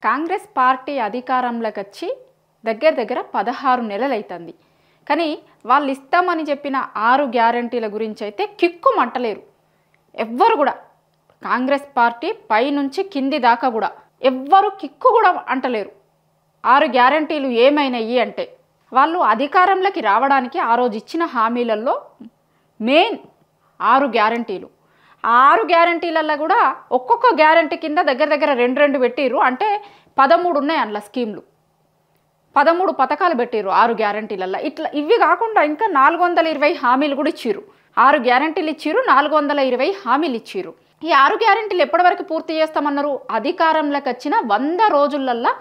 Congress party అధికారంలోకి వచ్చి దగ్గర దగ్గర 16 నెలలు అవుతుంది. కానీ వాళ్ళు ఇస్తామని చెప్పిన 6 గ్యారంటీల గురించి అయితే కిక్కుమంటలేరు ఎవ్వరు కూడా. కాంగ్రెస్ పార్టీ పై నుంచి కింది దాకా కూడా ఎవ్వరు కిక్కు కూడా అంటలేరు. 6 గ్యారంటీలు ఏమైనాయి అంటే, వాళ్ళు అధికారంలోకి రావడానికి ఆ రోజు ఇచ్చిన హామీలలో మెయిన్ 6 గ్యారంటీలు. ఆ 6 గ్యారంటీలలో కూడా ఒక్కొక్క గ్యారంటీ కింద దగ్గర దగ్గర 2 పెట్టిర్రు. అంటే 13 ఉన్నాయి అందులో స్కీమ్లు, 13 పథకాలు పెట్టిర్రు 6 గ్యారంటీలలో. ఇట్లా ఇవి కాకుండా ఇంకా 420 హామీలు కూడా ఇచ్చిర్రు. 6 గ్యారంటీలు ఇచ్చిర్రు, 420 హామీలు ఇచ్చిర్రు. ఈ 6 గ్యారంటీలు ఎప్పటి వరకు పూర్తి చేస్తామన్నారు? అధికారంలోకి వచ్చిన 100 రోజులల్లో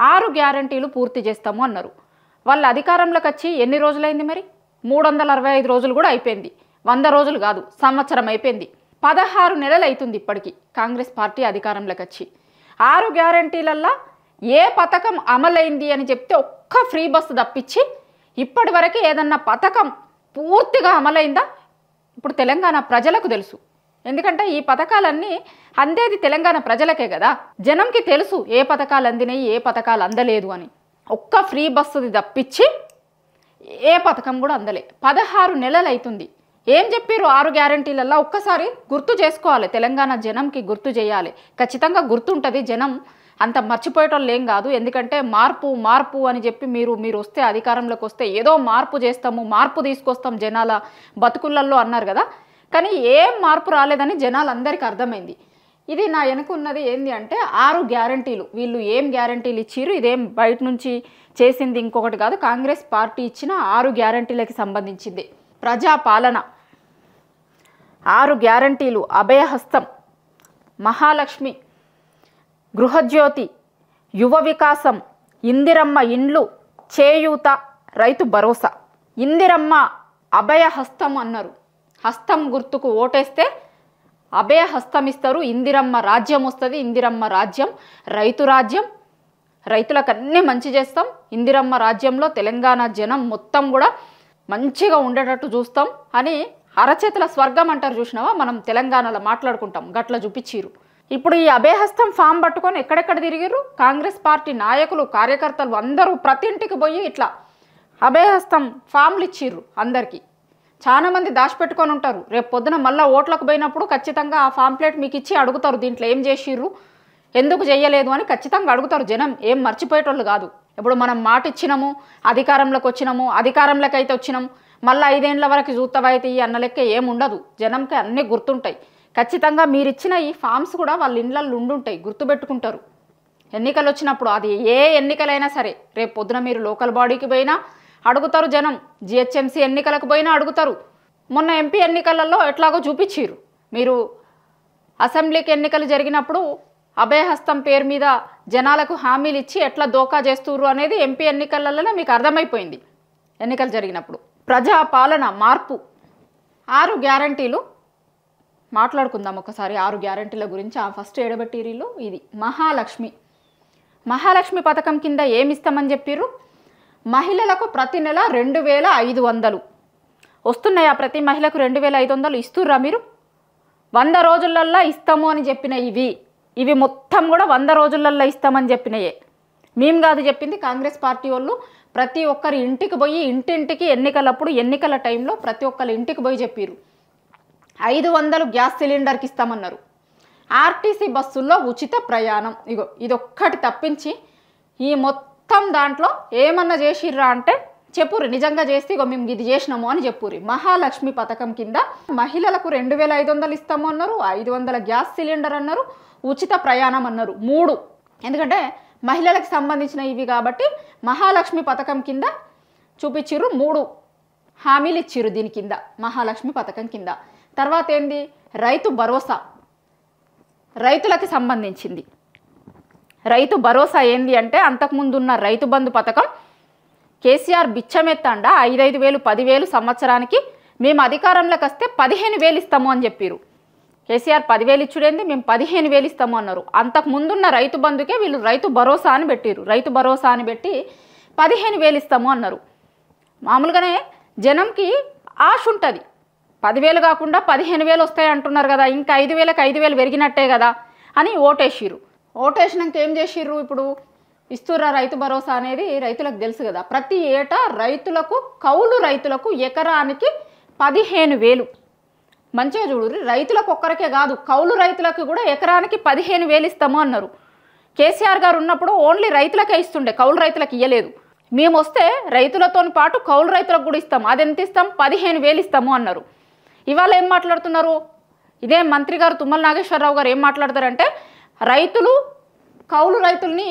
6 గ్యారంటీలు పూర్తి చేస్తాము అన్నారు. వాళ్ళు అధికారంలోకి వచ్చి ఎన్ని రోజులైంది మరి? 365 రోజులు కూడా అయిపోయింది. 100 రోజులు కాదు, సంవత్సరం అయిపోయింది. 16 నెలలు అవుతుంది ఇప్పటికీ కాంగ్రెస్ పార్టీ అధికారంలోకి వచ్చి. 6 గ్యారంటీలల్లో ఏ పథకం అమలైంది అని చెప్తే ఒక్క ఫ్రీ బస్సు తప్పించి ఇప్పటి వరకు ఏదన్నా పథకం పూర్తిగా అమలైందా? ఇప్పుడు తెలంగాణ ప్రజలకు తెలుసు. ఎందుకంటే ఈ పథకాలన్నీ అందేది తెలంగాణ ప్రజలకే కదా. జనంకి తెలుసు ఏ పథకాలు అందినాయి, ఏ పథకాలు అందలేదు అని. ఒక్క ఫ్రీ బస్సుది తప్పించి ఏ పథకం కూడా అందలే. 16 నెలలు అవుతుంది. ఏం చెప్పారు 6 గ్యారంటీలలో? ఒక్కసారి గుర్తు చేసుకోవాలి, తెలంగాణ జనంకి గుర్తు చేయాలి. ఖచ్చితంగా గుర్తుంటుంది. జనం అంత మర్చిపోయేటోళ్ళు ఏం కాదు. ఎందుకంటే మార్పు మార్పు అని చెప్పి మీరు వస్తే అధికారంలోకి వస్తే ఏదో మార్పు చేస్తాము, మార్పు తీసుకొస్తాం జనాల బతుకులలో అన్నారు కదా. కానీ ఏం మార్పు రాలేదని జనాలందరికీ అర్థమైంది. ఇది నా వెనుకున్నది ఏంది అంటే 6 గ్యారంటీలు. వీళ్ళు ఏం గ్యారంటీలు ఇచ్చిర్రు, ఇదేం బయట నుంచి చేసింది ఇంకొకటి కాదు. కాంగ్రెస్ పార్టీ ఇచ్చిన 6 గ్యారంటీలకి సంబంధించింది. ప్రజాపాలన, 6 గ్యారంటీలు, అభయహస్తం, మహాలక్ష్మి, గృహజ్యోతి, యువ వికాసం, ఇందిరమ్మ ఇండ్లు, చేయూత, రైతు భరోసా. ఇందిరమ్మ అభయహస్తం అన్నారు. హస్తం గుర్తుకు ఓటేస్తే అభయ హస్తం ఇస్తారు. ఇందిరమ్మ రాజ్యం వస్తుంది. ఇందిరమ్మ రాజ్యం రైతు రాజ్యం. రైతులకు అన్నీ మంచి చేస్తాం. ఇందిరమ్మ రాజ్యంలో తెలంగాణ జనం మొత్తం కూడా మంచిగా ఉండేటట్టు చూస్తాం అని అరచేతుల స్వర్గం అంటారు చూసినావా, మనం తెలంగాణలో మాట్లాడుకుంటాం, గట్ల చూపించిరు. ఇప్పుడు ఈ అభయహస్తం ఫామ్ పట్టుకొని ఎక్కడెక్కడ తిరిగిర్రు కాంగ్రెస్ పార్టీ నాయకులు, కార్యకర్తలు అందరూ ప్రతి ఇంటికి పోయి ఇట్లా అభయహస్తం ఫామ్లు ఇచ్చిర్రు అందరికీ. చాలా మంది దాచిపెట్టుకొని ఉంటారు. రేపు పొద్దున మళ్ళీ ఓట్లకు పోయినప్పుడు ఖచ్చితంగా ఆ ఫాంప్లెట్ మీకు ఇచ్చి అడుగుతారు, దీంట్లో ఏం చేసిర్రు, ఎందుకు చేయలేదు అని ఖచ్చితంగా అడుగుతారు. జనం ఏం మర్చిపోయేటోళ్ళు కాదు. ఇప్పుడు మనం మాట ఇచ్చినాము, అధికారంలోకి వచ్చినాము, అధికారంలోకి అయితే వచ్చినాం, మళ్ళీ 5 ఏళ్ల వరకు చూస్తావైతే ఈ అన్న లెక్క ఏం ఉండదు. జనంకి అన్నీ గుర్తుంటాయి. ఖచ్చితంగా మీరు ఇచ్చిన ఈ ఫామ్స్ కూడా వాళ్ళ ఇండ్లలో ఉండుంటాయి, గుర్తుపెట్టుకుంటారు. ఎన్నికలు వచ్చినప్పుడు అది ఏ ఎన్నికలైనా సరే, రేపు పొద్దున మీరు లోకల్ బాడీకి పోయినా అడుగుతారు జనం, జిహెచ్ఎంసీ ఎన్నికలకు పోయినా అడుగుతారు. మొన్న ఎంపీ ఎన్నికలలో ఎట్లాగో చూపించారు. మీరు అసెంబ్లీకి ఎన్నికలు జరిగినప్పుడు అభయహస్తం పేరు మీద జనాలకు హామీలు ఇచ్చి ఎట్లా దోకా చేస్తున్నారు అనేది ఎంపీ ఎన్నికలలోనే మీకు అర్థమైపోయింది. ఎన్నికలు జరిగినప్పుడు ప్రజాపాలన, మార్పు, 6 గ్యారంటీలు మాట్లాడుకుందాం ఒకసారి. 6 గ్యారంటీల గురించి. ఫస్ట్ ఏడబెట్టిరీలు ఇది మహాలక్ష్మి. మహాలక్ష్మి పథకం కింద ఏమిస్తామని చెప్పిర్రు? మహిళలకు ప్రతి నెల 2500 వస్తున్నాయా? ప్రతి మహిళకు 2500 ఇస్తుర్రా మీరు? 100 రోజులల్లో ఇస్తాము అని చెప్పిన ఇవి మొత్తం కూడా 100 రోజులల్లో ఇస్తామని చెప్పినయే. మేము కాదు చెప్పింది, కాంగ్రెస్ పార్టీ వాళ్ళు ప్రతి ఒక్కరి ఇంటికి పోయి, ఇంటింటికి ఎన్నికలప్పుడు ఎన్నికల టైంలో ప్రతి ఒక్కరి ఇంటికి పోయి చెప్పిర్రు 500 గ్యాస్ సిలిండర్కి ఇస్తామన్నారు. ఆర్టీసీ బస్సుల్లో ఉచిత ప్రయాణం. ఇగో ఇదొక్కటి తప్పించి ఈ మొత్తం దాంట్లో ఏమన్నా చేసిర్రా అంటే చెప్పుర్రి, నిజంగా చేస్తే ఇగో మేము ఇది చేసినాము అని చెప్పుర్రి. మహాలక్ష్మి పథకం కింద మహిళలకు 2500 ఇస్తాము అన్నారు, 500 గ్యాస్ సిలిండర్ అన్నారు, ఉచిత ప్రయాణం అన్నారు. 3 ఎందుకంటే మహిళలకు సంబంధించిన ఇవి కాబట్టి మహాలక్ష్మి పథకం కింద చూపించిర్రు. 3 హామీలు ఇచ్చిర్రు దీని కింద, మహాలక్ష్మి పథకం కింద. తర్వాత ఏంది? రైతు భరోసా, రైతులకి సంబంధించింది. రైతు భరోసా ఏంది అంటే, అంతకుముందు ఉన్న రైతు బంధు పథకం కేసీఆర్ బిచ్చమెత్తండ 5,000 10,000 సంవత్సరానికి, మేము అధికారంలోకి వస్తే 15,000 ఇస్తాము అని చెప్పారు. కేసీఆర్ 10,000 ఇచ్చుడేంది, మేము 15,000 ఇస్తాము అన్నారు. అంతకుముందున్న రైతు బంధుకే వీళ్ళు రైతు భరోసా అని పెట్టిరు. రైతు భరోసా అని పెట్టి 15,000 ఇస్తాము అన్నారు. మామూలుగానే జనంకి ఆశ ఉంటుంది, 10,000 కాకుండా 15,000 వస్తాయి అంటున్నారు కదా, ఇంకా 5,000కి 5,000 పెరిగినట్టే కదా అని ఓటేసిరు. ఓటేసినాక ఏం చేసిర్రు? ఇప్పుడు ఇస్తుర్రా రైతు భరోసా అనేది రైతులకు తెలుసు కదా. ప్రతి ఏటా రైతులకు, కౌలు రైతులకు ఎకరానికి 15,000. మంచిగా చూడు, రైతులకు ఒక్కరికే కాదు, కౌలు రైతులకు కూడా ఎకరానికి 15,000 ఇస్తాము అన్నారు. కేసీఆర్ గారు ఉన్నప్పుడు ఓన్లీ రైతులకే ఇస్తుండే, కౌలు రైతులకు ఇవ్వలేదు. మేము వస్తే రైతులతో పాటు కౌలు రైతులకు కూడా ఇస్తాం. అది ఎంత ఇస్తాం? 15,000 ఇస్తాము అన్నారు. ఇవాళ ఏం మాట్లాడుతున్నారు? ఇదే మంత్రి గారు తుమ్మల నాగేశ్వరరావు గారు ఏం మాట్లాడతారంటే, రైతులు కౌలు రైతుల్ని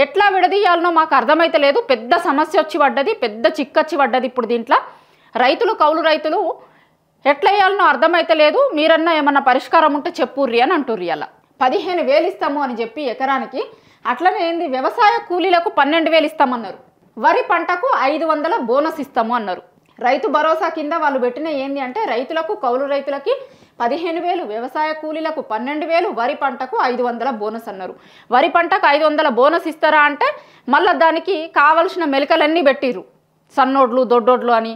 ఎట్లా విడదీయాలనో మాకు అర్థమైతే లేదు, పెద్ద సమస్య వచ్చి పడ్డది, పెద్ద చిక్కచ్చి పడ్డది. ఇప్పుడు దీంట్లో రైతులు, కౌలు రైతులు ఎట్లా వేయాలనో అర్థమైతే లేదు, మీరన్నా ఏమన్నా పరిష్కారం ఉంటే చెప్పుర్రి అని అంటుర్రి. అలా 15,000 ఇస్తాము అని చెప్పి ఎకరానికి. అట్లనే ఏంది, వ్యవసాయ కూలీలకు 12,000 ఇస్తామన్నారు. వరి పంటకు 500 బోనస్ ఇస్తాము అన్నారు. రైతు భరోసా కింద వాళ్ళు పెట్టిన ఏంది అంటే, రైతులకు, కౌలు రైతులకి 15,000, వ్యవసాయ కూలీలకు 12,000, వరి పంటకు 500 బోనస్ అన్నారు. వరి పంటకు 500 బోనస్ ఇస్తారా అంటే మళ్ళీ దానికి కావలసిన మెలకలన్నీ పెట్టిర్రు, సన్నోడ్లు, దొడ్డోడ్లు అని.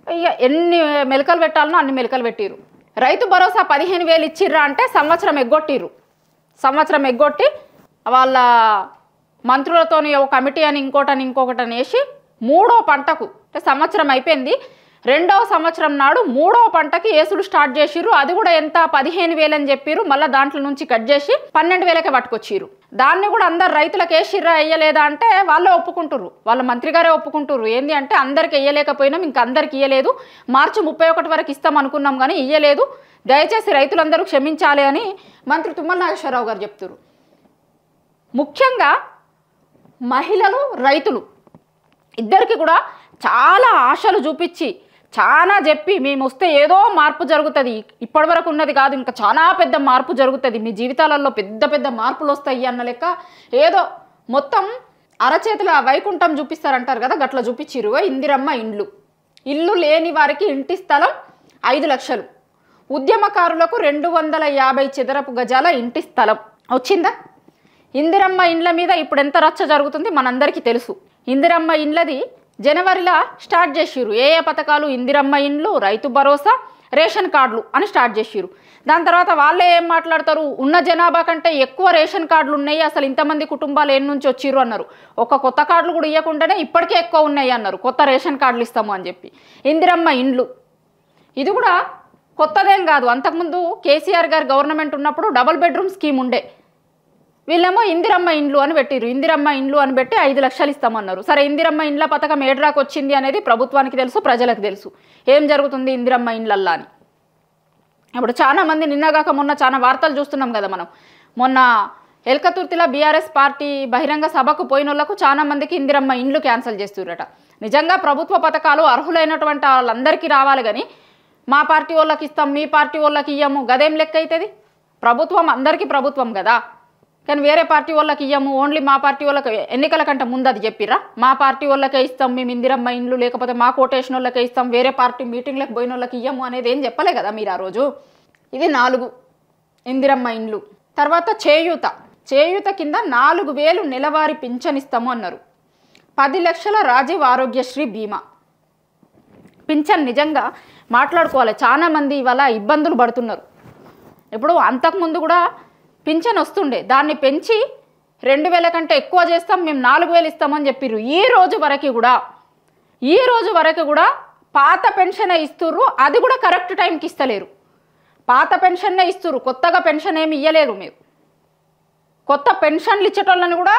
ఇక ఎన్ని మెలకలు పెట్టాలనో అన్ని మెలకలు పెట్టిర్రు. రైతు భరోసా 15,000 ఇచ్చిర్రా అంటే సంవత్సరం ఎగ్గొట్టిర్రు. సంవత్సరం ఎగ్గొట్టి వాళ్ళ మంత్రులతోని ఒక కమిటీ అని ఇంకొకటని వేసి 3వ పంటకు, అంటే సంవత్సరం అయిపోయింది, 2వ సంవత్సరం నాడు 3వ పంటకి ఏసులు స్టార్ట్ చేసిర్రు. అది కూడా ఎంత? 15,000 అని చెప్పిర్రు. మళ్ళీ దాంట్లో నుంచి కట్ చేసి 12,000కే పట్టుకొచ్చిర్రు. దాన్ని కూడా అందరు రైతులకు వేసిర్రా వేయలేదా అంటే వాళ్ళే ఒప్పుకుంటుర్రు, వాళ్ళ మంత్రి గారే ఒప్పుకుంటుర్రు. ఏంది అంటే, అందరికి వేయలేకపోయినాం, ఇంకా అందరికి ఇయ్యలేదు, మార్చి 31 వరకు ఇస్తాం అనుకున్నాం కానీ ఇయ్యలేదు, దయచేసి రైతులందరూ క్షమించాలి అని మంత్రి తుమ్మల నాగేశ్వరరావు గారు చెప్తున్నారు. ముఖ్యంగా మహిళలు, రైతులు ఇద్దరికి కూడా చాలా ఆశలు చూపించి, చాలా చెప్పి, మేము వస్తే ఏదో మార్పు జరుగుతుంది, ఇప్పటి వరకు ఉన్నది కాదు, ఇంకా చాలా పెద్ద మార్పు జరుగుతుంది, మీ జీవితాలలో పెద్ద పెద్ద మార్పులు వస్తాయి అన్న లెక్క ఏదో మొత్తం అరచేతుల వైకుంఠం చూపిస్తారంటారు కదా, గట్ల చూపించిరు. ఇందిరమ్మ ఇండ్లు, ఇల్లు లేని వారికి ఇంటి స్థలం 5 లక్షలు, ఉద్యమకారులకు 250 చదరపు గజాల ఇంటి స్థలం వచ్చిందా? ఇందిరమ్మ ఇండ్ల మీద ఇప్పుడు ఎంత రచ్చ జరుగుతుంది మనందరికీ తెలుసు. ఇందిరమ్మ ఇండ్లది జనవరిలో స్టార్ట్ చేసిర్రు. ఏ పథకాలు? ఇందిరమ్మ ఇండ్లు, రైతు భరోసా, రేషన్ కార్డులు అని స్టార్ట్ చేసిర్రు. దాని తర్వాత వాళ్ళే ఏం మాట్లాడతారు, ఉన్న జనాభా కంటే ఎక్కువ రేషన్ కార్డులు ఉన్నాయి, అసలు ఇంతమంది కుటుంబాలు ఏం నుంచి వచ్చిర్రు అన్నారు. ఒక కొత్త కార్డులు కూడా ఇవ్వకుండానే ఇప్పటికే ఎక్కువ ఉన్నాయి అన్నారు, కొత్త రేషన్ కార్డులు ఇస్తాము అని చెప్పి. ఇందిరమ్మ ఇండ్లు ఇది కూడా కొత్తదేం కాదు, అంతకుముందు కేసీఆర్ గారు గవర్నమెంట్ ఉన్నప్పుడు డబుల్ బెడ్రూమ్ స్కీమ్ ఉండే, వీళ్ళేమో ఇందిరమ్మ ఇండ్లు అని పెట్టిర్రు. ఇందిరమ్మ ఇండ్లు అని పెట్టి 5 లక్షలు ఇస్తామన్నారు. సరే, ఇందిరమ్మ ఇండ్ల పథకం ఏడ్రాకు వచ్చింది అనేది ప్రభుత్వానికి తెలుసు, ప్రజలకు తెలుసు ఏం జరుగుతుంది ఇందిరమ్మ ఇండ్లల్లా అని. ఇప్పుడు చాలామంది నిన్నగాక మొన్న చాలా వార్తలు చూస్తున్నాం కదా మనం. మొన్న ఎల్కతుర్తిలో బీఆర్ఎస్ పార్టీ బహిరంగ సభకు పోయిన వాళ్ళకు చాలా మందికి ఇందిరమ్మ ఇండ్లు క్యాన్సిల్ చేస్తుర్రట. నిజంగా ప్రభుత్వ పథకాలు అర్హులైనటువంటి వాళ్ళందరికీ రావాలి కానీ మా పార్టీ వాళ్ళకి ఇస్తాం, మీ పార్టీ వాళ్ళకి ఇయ్యము, గదేం లెక్క అవుతుంది? ప్రభుత్వం అందరికీ ప్రభుత్వం కదా, కానీ వేరే పార్టీ వాళ్ళకి ఇయ్యము, ఓన్లీ మా పార్టీ వాళ్ళకి ఎన్నికల కంటే ముందు అది చెప్పిరా, మా పార్టీ వాళ్ళకే ఇస్తాం మేము ఇందిరమ్మ ఇండ్లు, లేకపోతే మా కోటేషన్ వాళ్ళకే ఇస్తాం, వేరే పార్టీ మీటింగ్లకు పోయిన వాళ్ళకి ఇయ్యము అనేది ఏం చెప్పలే కదా మీరు ఆ రోజు. ఇది 4 ఇందిరమ్మ ఇండ్లు. తర్వాత చేయూత కింద 4,000 నెలవారీ పింఛన్ ఇస్తాము అన్నారు. 10 లక్షల రాజీవ్ ఆరోగ్యశ్రీ బీమా పింఛన్. నిజంగా మాట్లాడుకోవాలి, చాలా మంది ఇవాళ ఇబ్బందులు పడుతున్నారు. ఇప్పుడు అంతకుముందు కూడా పింఛన్ వస్తుండే, దాన్ని పెంచి 2,000 కంటే ఎక్కువ చేస్తాం, మేము 4,000 ఇస్తామని చెప్పిర్రు. ఈ రోజు వరకు కూడా పాత పెన్షనే ఇస్తుర్రు, అది కూడా కరెక్ట్ టైంకి ఇస్తలేరు. పాత పెన్షన్నే ఇస్తుర్రు, కొత్తగా పెన్షన్ ఏమి ఇవ్వలేరు. మీరు కొత్త పెన్షన్లు ఇచ్చేటోళ్ళని కూడా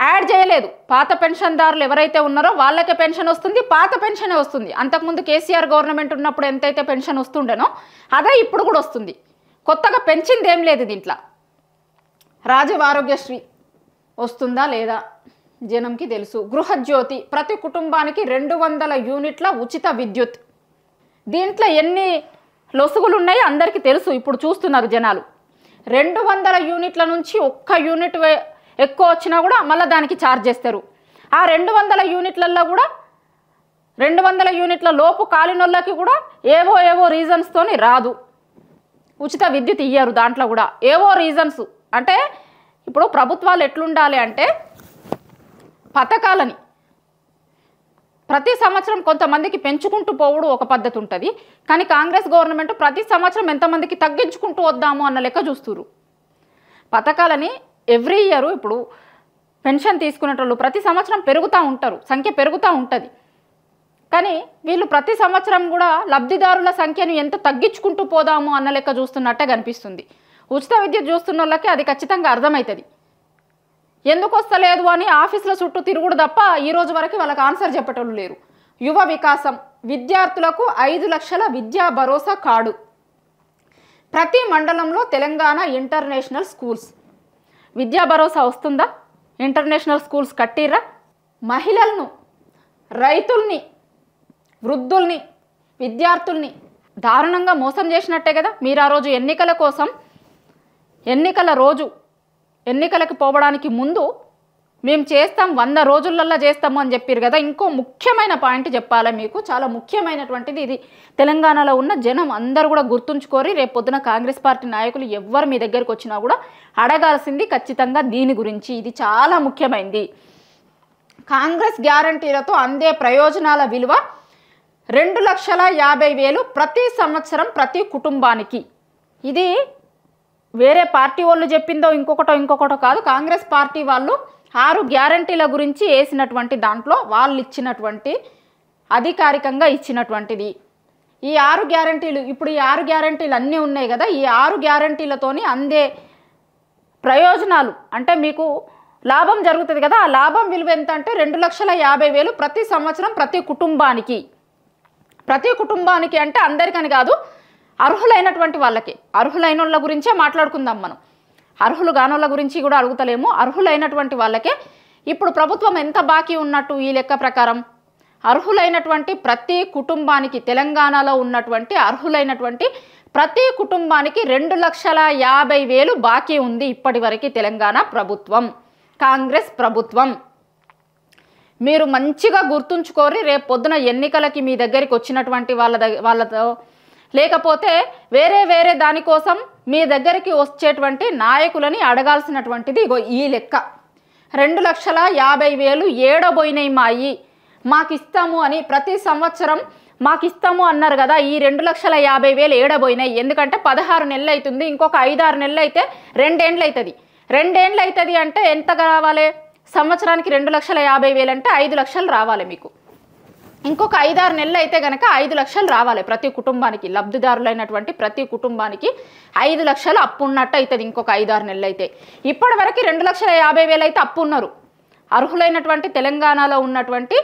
యాడ్ చేయలేదు. పాత పెన్షన్దారులు ఎవరైతే ఉన్నారో వాళ్ళకే పెన్షన్ వస్తుంది, పాత పెన్షనే వస్తుంది. అంతకుముందు కేసీఆర్ గవర్నమెంట్ ఉన్నప్పుడు ఎంతైతే పెన్షన్ వస్తుండేనో అదే ఇప్పుడు కూడా వస్తుంది, కొత్తగా పెంచింది ఏం లేదు దీంట్లో. రాజీవ్ ఆరోగ్యశ్రీ వస్తుందా లేదా జనంకి తెలుసు. గృహజ్యోతి, ప్రతి కుటుంబానికి 200 యూనిట్ల ఉచిత విద్యుత్. దీంట్లో ఎన్ని లొసుగులు ఉన్నాయో అందరికీ తెలుసు, ఇప్పుడు చూస్తున్నారు జనాలు. 200 యూనిట్ల నుంచి 1 యూనిట్ ఎక్కువ వచ్చినా కూడా మళ్ళీ దానికి ఛార్జ్ చేస్తారు. ఆ 200 యూనిట్లలో కూడా 200 యూనిట్ల లోపు కాలినోళ్ళకి కూడా ఏవో రీజన్స్తోని రాదు, ఉచిత విద్యుత్ ఇయ్యారు. దాంట్లో కూడా ఏవో రీజన్స్. అంటే ఇప్పుడు ప్రభుత్వాలు ఎట్లుండాలి అంటే, పథకాలని ప్రతి సంవత్సరం కొంతమందికి పెంచుకుంటూ పోవడం ఒక పద్ధతి ఉంటుంది, కానీ కాంగ్రెస్ గవర్నమెంట్ ప్రతి సంవత్సరం ఎంతమందికి తగ్గించుకుంటూ వద్దాము అన్న లెక్క చూస్తున్నారు. పథకాలని ఎవ్రీ ఇయర్ ఇప్పుడు పెన్షన్ తీసుకునేటోళ్ళు ప్రతి సంవత్సరం పెరుగుతూ ఉంటారు, సంఖ్య పెరుగుతూ ఉంటుంది. కానీ వీళ్ళు ప్రతి సంవత్సరం కూడా లబ్ధిదారుల సంఖ్యను ఎంత తగ్గించుకుంటూ పోదాము అన్న లెక్క చూస్తున్నట్టే కనిపిస్తుంది. ఉచిత విద్యుత్ చూస్తున్న వాళ్ళకి అది ఖచ్చితంగా అర్థమవుతుంది. ఎందుకు వస్తలేదు అని ఆఫీసుల చుట్టూ తిరుగుడు తప్ప ఈరోజు వరకు వాళ్ళకి ఆన్సర్ చెప్పేటోళ్ళు లేరు. యువ వికాసం, విద్యార్థులకు 5 లక్షల విద్యా భరోసా కార్డు, ప్రతి మండలంలో తెలంగాణ ఇంటర్నేషనల్ స్కూల్స్. విద్యా భరోసా వస్తుందా? ఇంటర్నేషనల్ స్కూల్స్ కట్టిర్రా? మహిళలను, రైతుల్ని, వృద్ధుల్ని, విద్యార్థుల్ని దారుణంగా మోసం చేసినట్టే కదా మీరు ఆ రోజు ఎన్నికల కోసం, ఎన్నికల రోజు ఎన్నికలకు పోవడానికి ముందు మేము చేస్తాం 100 రోజులల్లో చేస్తాము అని చెప్పారు కదా. ఇంకో ముఖ్యమైన పాయింట్ చెప్పాలి మీకు, చాలా ముఖ్యమైనటువంటిది ఇది. తెలంగాణలో ఉన్న జనం అందరూ కూడా గుర్తుంచుకోరి. రేపు పొద్దున కాంగ్రెస్ పార్టీ నాయకులు ఎవ్వరు మీ దగ్గరికి వచ్చినా కూడా అడగాల్సింది ఖచ్చితంగా దీని గురించి. ఇది చాలా ముఖ్యమైనది. కాంగ్రెస్ గ్యారంటీలతో అందే ప్రయోజనాల విలువ 2,50,000 ప్రతి సంవత్సరం ప్రతి కుటుంబానికి. ఇది వేరే పార్టీ వాళ్ళు చెప్పిందో ఇంకొకటో కాదు. కాంగ్రెస్ పార్టీ వాళ్ళు 6 గ్యారంటీల గురించి వేసినటువంటి దాంట్లో వాళ్ళు ఇచ్చినటువంటి అధికారికంగా ఇచ్చినటువంటిది. ఈ 6 గ్యారంటీలు, ఇప్పుడు ఈ 6 గ్యారంటీలు అన్నీ ఉన్నాయి కదా, ఈ 6 గ్యారంటీలతోని అందే ప్రయోజనాలు అంటే మీకు లాభం జరుగుతుంది కదా, ఆ లాభం విలువ ఎంత అంటే 2,50,000 ప్రతి సంవత్సరం ప్రతి కుటుంబానికి. ప్రతి కుటుంబానికి అంటే అందరికని కాదు, అర్హులైనటువంటి వాళ్ళకి. అర్హులైన వాళ్ళ గురించే మాట్లాడుకుందాం మనం, అర్హులు కానోళ్ళ గురించి కూడా అడుగుతలేము. అర్హులైనటువంటి వాళ్ళకే ఇప్పుడు ప్రభుత్వం ఎంత బాకీ ఉన్నట్టు ఈ లెక్క ప్రకారం అర్హులైనటువంటి ప్రతి కుటుంబానికి, తెలంగాణలో ఉన్నటువంటి అర్హులైనటువంటి ప్రతి కుటుంబానికి 2,50,000 బాకీ ఉంది ఇప్పటివరకు తెలంగాణ ప్రభుత్వం, కాంగ్రెస్ ప్రభుత్వం. మీరు మంచిగా గుర్తుంచుకోరి. రేపు పొద్దున ఎన్నికలకి మీ దగ్గరికి వచ్చినటువంటి వాళ్ళతో లేకపోతే వేరే దానికోసం మీ దగ్గరికి వచ్చేటువంటి నాయకులని అడగాల్సినటువంటిది ఇగో ఈ లెక్క. 2,50,000 ఏడబోయినాయి మాకు ఇస్తాము అని ప్రతి సంవత్సరం మాకు ఇస్తాము అన్నారు కదా. ఈ 2,50,000 ఏడబోయినాయి. ఎందుకంటే 16 నెలలు అవుతుంది, ఇంకొక 5-6 నెలలు అయితే 2 ఏండ్లు అవుతుంది. 2 ఏండ్లు అవుతుంది అంటే ఎంత రావాలి? సంవత్సరానికి 2,50,000 అంటే 5 లక్షలు రావాలి మీకు. ఇంకొక 5-6 నెలలు అయితే కనుక 5 లక్షలు రావాలి ప్రతి కుటుంబానికి. లబ్ధిదారులైనటువంటి ప్రతి కుటుంబానికి 5 లక్షలు అప్పు ఉన్నట్టు అవుతుంది ఇంకొక 5-6 నెలలు అయితే. ఇప్పటి వరకు 2,50,000 అయితే అప్పు ఉన్నారు. అర్హులైనటువంటి తెలంగాణలో ఉన్నటువంటి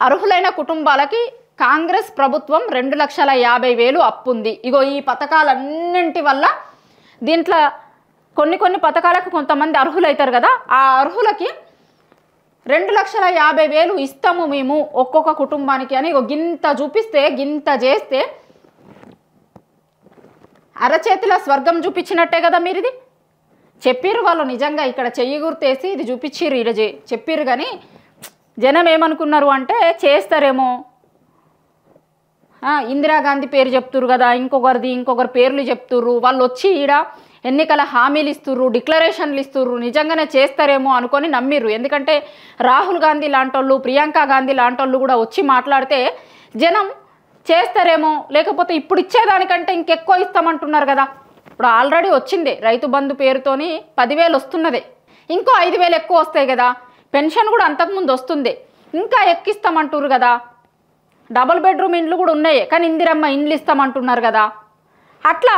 అర్హులైన కుటుంబాలకి కాంగ్రెస్ ప్రభుత్వం 2,50,000 అప్పు ఉంది. ఇగో ఈ పథకాలన్నింటి వల్ల దీంట్లో కొన్ని పథకాలకు కొంతమంది అర్హులు అవుతారు కదా, ఆ అర్హులకి 2,50,000 ఇస్తాము మేము ఒక్కొక్క కుటుంబానికి అని గింత చూపిస్తే, గింత చేస్తే అరచేతిలో స్వర్గం చూపించినట్టే కదా మీరు. ఇది చెప్పిర్రు వాళ్ళు, నిజంగా ఇక్కడ చెయ్యి గుర్తేసి ఇది చూపించిర్రు, ఈడ చెప్పిర్రు. కానీ జనం ఏమనుకున్నారు అంటే చేస్తారేమో, ఇందిరాగాంధీ పేరు చెప్తుర్రు కదా, ఇంకొకరి పేర్లు చెప్తుర్రు, వాళ్ళు వచ్చి ఈడ ఎన్నికల హామీలు ఇస్తుర్రు, డిక్లరేషన్లు ఇస్తుర్రు, నిజంగానే చేస్తారేమో అనుకొని నమ్మిర్రు. ఎందుకంటే రాహుల్ గాంధీ లాంటోళ్ళు, ప్రియాంక గాంధీ లాంటోళ్ళు కూడా వచ్చి మాట్లాడితే జనం చేస్తారేమో, లేకపోతే ఇప్పుడు ఇచ్చేదానికంటే ఇంకెక్కువ ఇస్తామంటున్నారు కదా. ఇప్పుడు ఆల్రెడీ వచ్చిందే రైతు బంధు పేరుతోని 10,000 వస్తున్నదే, ఇంకో 5,000 ఎక్కువ వస్తాయి కదా. పెన్షన్ కూడా అంతకుముందు వస్తుంది, ఇంకా ఎక్కిస్తామంటున్నారు కదా. డబుల్ బెడ్రూమ్ ఇండ్లు కూడా ఉన్నాయి, కానీ ఇందిరమ్మ ఇండ్లు ఇస్తామంటున్నారు కదా. అట్లా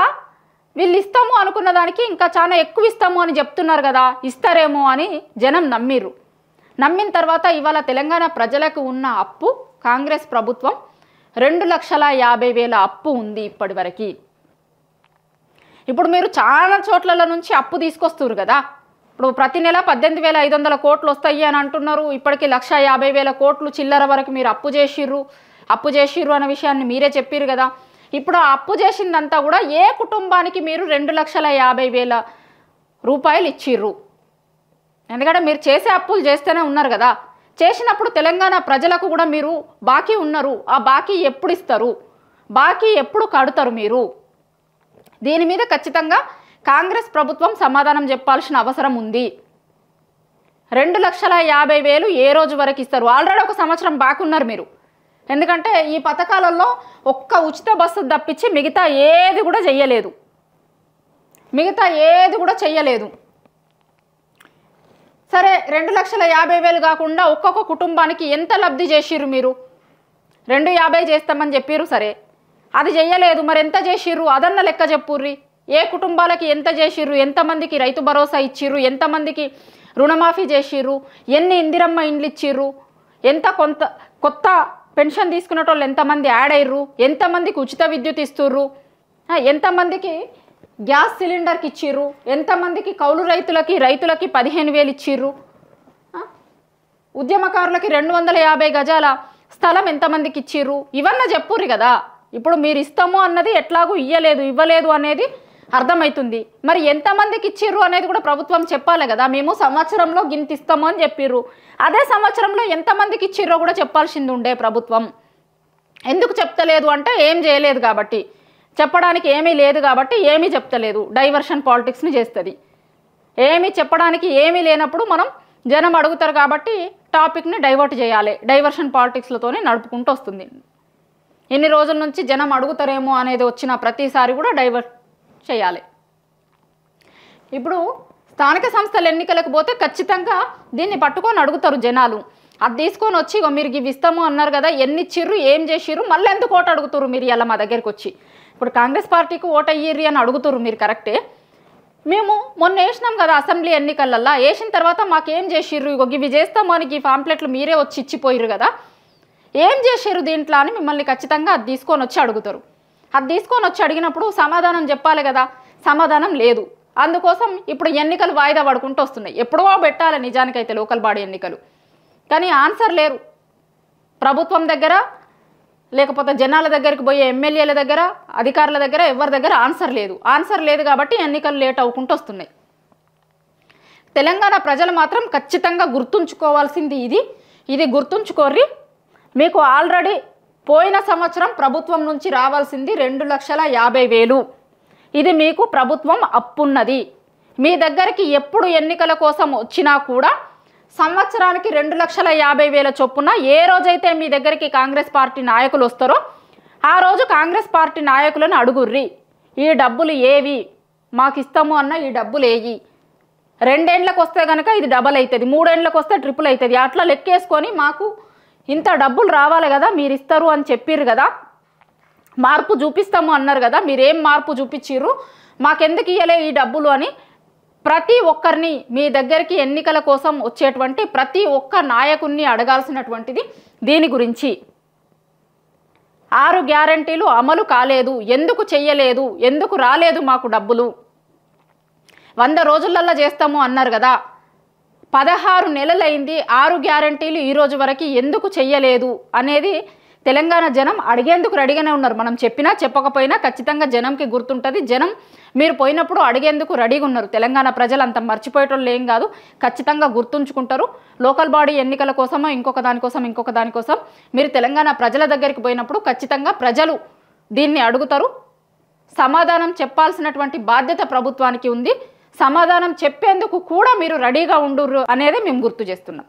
వీళ్ళు ఇస్తాము అనుకున్న దానికి ఇంకా చాలా ఎక్కువ ఇస్తాము అని చెప్తున్నారు కదా. ఇస్తారేమో అని జనం నమ్మిర్రు. నమ్మిన తర్వాత ఇవాళ తెలంగాణ ప్రజలకు ఉన్న అప్పు కాంగ్రెస్ ప్రభుత్వం 2,50,000 అప్పు ఉంది ఇప్పటి వరకు. ఇప్పుడు మీరు చాలా చోట్ల నుంచి అప్పు తీసుకొస్తున్నారు కదా. ఇప్పుడు ప్రతి నెల 18,500 కోట్లు వస్తాయి అని అంటున్నారు. ఇప్పటికీ 1,50,000 కోట్లు చిల్లర వరకు మీరు అప్పు చేసిర్రు అనే విషయాన్ని మీరే చెప్పారు కదా. ఇప్పుడు ఆ అప్పు చేసిందంతా కూడా ఏ కుటుంబానికి మీరు 2,50,000 రూపాయలు ఇచ్చిర్రు? ఎందుకంటే మీరు చేసే అప్పులు చేస్తూనే ఉన్నారు కదా. చేసినప్పుడు తెలంగాణ ప్రజలకు కూడా మీరు బాకీ ఉన్నారు. ఆ బాకీ ఎప్పుడు ఇస్తారు? బాకీ ఎప్పుడు కడతారు మీరు? దీని మీద ఖచ్చితంగా కాంగ్రెస్ ప్రభుత్వం సమాధానం చెప్పాల్సిన అవసరం ఉంది. 2,50,000 ఏ రోజు వరకు ఇస్తారు? ఆల్రెడీ ఒక సంవత్సరం బాకీ ఉన్నారు మీరు. ఎందుకంటే ఈ పథకాలలో ఒక్క ఉచిత బస్సు తప్పించి మిగతా ఏది కూడా చెయ్యలేదు. 2,50,000 కాకుండా ఒక్కొక్క కుటుంబానికి ఎంత లబ్ధి చేసిర్రు మీరు? 2,50 చేస్తామని చెప్పిర్రు, సరే అది చెయ్యలేదు, మరి ఎంత చేసిర్రు అదన్న లెక్క చెప్పుర్రి. ఏ కుటుంబాలకి ఎంత చేసిర్రు, ఎంతమందికి రైతు భరోసా ఇచ్చిర్రు, ఎంతమందికి రుణమాఫీ చేసిర్రు, ఎన్ని ఇందిరమ్మ ఇండ్లు ఇచ్చిర్రు, ఎంత కొత్త పెన్షన్ తీసుకునేటోళ్ళు ఎంతమంది యాడ్ అయ్యారు, ఎంతమందికి ఉచిత విద్యుత్ ఇస్తుర్రు, ఎంతమందికి గ్యాస్ సిలిండర్కి ఇచ్చిర్రు, ఎంతమందికి కౌలు రైతులకి 15,000 ఇచ్చిర్రు, ఉద్యమకారులకి 250 గజాల స్థలం ఎంతమందికి ఇచ్చిర్రు, ఇవన్నీ చెప్పుర్రు కదా. ఇప్పుడు మీరు ఇస్తాము అన్నది ఎట్లాగూ ఇవ్వలేదు అనేది అర్థమవుతుంది. మరి ఎంతమందికి ఇచ్చిర్రు అనేది కూడా ప్రభుత్వం చెప్పాలి కదా. మేము సంవత్సరంలో గింత ఇస్తాము అని చెప్పిర్రు, అదే సంవత్సరంలో ఎంతమందికి ఇచ్చిర్రో కూడా చెప్పాల్సింది ఉండే ప్రభుత్వం. ఎందుకు చెప్తలేదు అంటే ఏం చేయలేదు కాబట్టి, చెప్పడానికి ఏమీ లేదు కాబట్టి ఏమీ చెప్తలేదు, డైవర్షన్ పాలిటిక్స్ని చేస్తుంది. ఏమీ చెప్పడానికి ఏమీ లేనప్పుడు మనం జనం అడుగుతారు కాబట్టి టాపిక్ని డైవర్ట్ చేయాలి, డైవర్షన్ పాలిటిక్స్లతోనే నడుపుకుంటూ వస్తుంది. ఎన్ని రోజుల నుంచి జనం అడుగుతారేమో అనేది వచ్చిన ప్రతిసారి కూడా డైవర్ట్ చేయాలి. ఇప్పుడు స్థానిక సంస్థల ఎన్నికలకు పోతే ఖచ్చితంగా దీన్ని పట్టుకొని అడుగుతారు జనాలు. అది తీసుకొని వచ్చి మీరు ఇవి ఇస్తాము అన్నారు కదా, ఎన్ని ఇచ్చిర్రు, ఏం చేసిర్రు, మళ్ళీ ఎందుకు ఓటు అడుగుతారు మీరు ఇలా మా దగ్గరికి వచ్చి. ఇప్పుడు కాంగ్రెస్ పార్టీకి ఓటు అయ్యిర్రి అని అడుగుతారు మీరు, కరెక్టే. మేము మొన్న వేసినాం కదా అసెంబ్లీ ఎన్నికలల్లో, వేసిన తర్వాత మాకేం చేసిర్రు, ఇవి చేస్తాము అని ఈ పాంప్లెట్లు మీరే వచ్చి ఇచ్చిపోయిర్రు కదా, ఏం చేసిర్రు దీంట్లో అని మిమ్మల్ని ఖచ్చితంగా అది తీసుకొని వచ్చి అడుగుతారు. అది తీసుకొని వచ్చి అడిగినప్పుడు సమాధానం చెప్పాలి కదా, సమాధానం లేదు. అందుకోసం ఇప్పుడు ఎన్నికలు వాయిదా పడుకుంటూ వస్తున్నాయి. ఎప్పుడో పెట్టాలి నిజానికైతే లోకల్ బాడీ ఎన్నికలు, కానీ ఆన్సర్ లేరు ప్రభుత్వం దగ్గర, లేకపోతే జనాల దగ్గరికి పోయే ఎమ్మెల్యేల దగ్గర, అధికారుల దగ్గర, ఎవరి దగ్గర ఆన్సర్ లేదు కాబట్టి ఎన్నికలు లేట్ అవ్వకుంటూ వస్తున్నాయి. తెలంగాణ ప్రజలు మాత్రం ఖచ్చితంగా గుర్తుంచుకోవాల్సింది ఇది గుర్తుంచుకోర్రి. మీకు ఆల్రెడీ పోయిన సంవత్సరం ప్రభుత్వం నుంచి రావాల్సింది 2,50,000. ఇది మీకు ప్రభుత్వం అప్పున్నది. మీ దగ్గరికి ఎప్పుడు ఎన్నికల కోసం వచ్చినా కూడా సంవత్సరానికి 2,50,000 చొప్పున ఏ రోజైతే మీ దగ్గరికి కాంగ్రెస్ పార్టీ నాయకులు వస్తారో ఆ రోజు కాంగ్రెస్ పార్టీ నాయకులను అడుగుర్రి, ఈ డబ్బులు ఏవి, మాకు ఇస్తాము అన్న ఈ డబ్బులు ఏవి. 2 ఏళ్ళకి వస్తే కనుక ఇది డబల్ అవుతుంది, 3 ఏళ్ళకి వస్తే ట్రిపుల్ అవుతుంది. అట్లా లెక్కేసుకొని మాకు ఇంత డబ్బులు రావాలి కదా, మీరు ఇస్తారు అని చెప్పిర్రు కదా, మార్పు చూపిస్తాము అన్నారు కదా, మీరేం మార్పు చూపించిర్రు, మాకెందుకు ఇయ్యలే ఈ డబ్బులు అని ప్రతి ఒక్కరిని మీ దగ్గరికి ఎన్నికల కోసం వచ్చేటువంటి ప్రతి ఒక్క నాయకుడిని అడగాల్సినటువంటిది దీని గురించి. 6 గ్యారంటీలు అమలు కాలేదు, ఎందుకు చెయ్యలేదు, ఎందుకు రాలేదు మాకు డబ్బులు, 100 రోజులల్లో చేస్తాము అన్నారు కదా, 16 నెలలైంది, 6 గ్యారంటీలు ఈ రోజు వరకు ఎందుకు చెయ్యలేదు అనేది తెలంగాణ జనం అడిగేందుకు రెడీగానే ఉన్నారు. మనం చెప్పినా చెప్పకపోయినా ఖచ్చితంగా జనంకి గుర్తుంటుంది. జనం మీరు పోయినప్పుడు అడిగేందుకు రెడీగా ఉన్నారు. తెలంగాణ ప్రజలు అంత మర్చిపోయేటోళ్ళు ఏం కాదు, ఖచ్చితంగా గుర్తుంచుకుంటారు. లోకల్ బాడీ ఎన్నికల కోసమో ఇంకొక దానికోసం మీరు తెలంగాణ ప్రజల దగ్గరికి పోయినప్పుడు ఖచ్చితంగా ప్రజలు దీన్ని అడుగుతారు. సమాధానం చెప్పాల్సినటువంటి బాధ్యత ప్రభుత్వానికి ఉంది. సమాధానం చెప్పేందుకు కూడా మీరు రెడీగా ఉండుర్రు అనేది మేము గుర్తు చేస్తున్నాం.